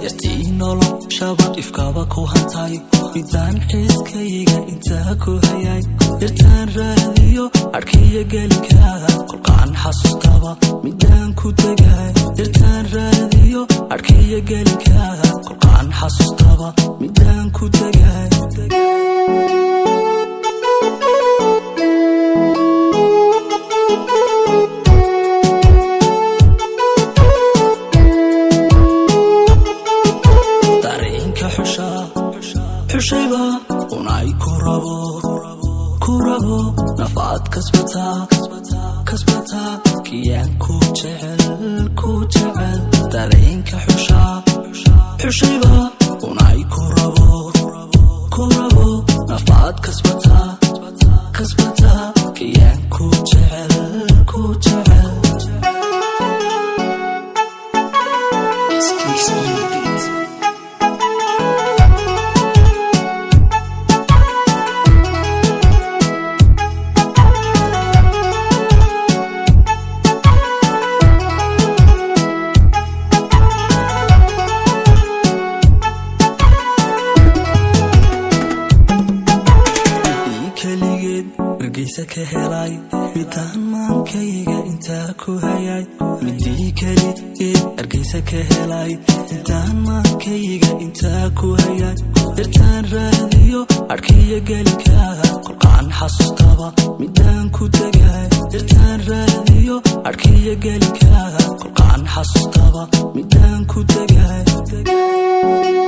yartii noloshaba ifkaba ku hantay midaan xiskayga intaa ku hayay yartaan raadiyo arkiya gelika kolkaan xasuustaba midaan ku tegay yartaan raadiyo arkiya gelika kolkaan xasuustaba midaan ku tegay xushayba unay ku rabo nafaad kasbata kiyaan ku jecel dareenka xushayba unay ku rabo nafaad kasbata kiyaan ku jecel ka helay midaan maankayga intaa ku hayay midii kaligeed argaysa ka helay midaan maankayga intaa ku hayay yartaan raadiyo arkiya gelika kolkaan xasuustaba midaan ku tegay yartaan raadiyo arkiya gelika kolkaan xasuustaba midaan ku tegay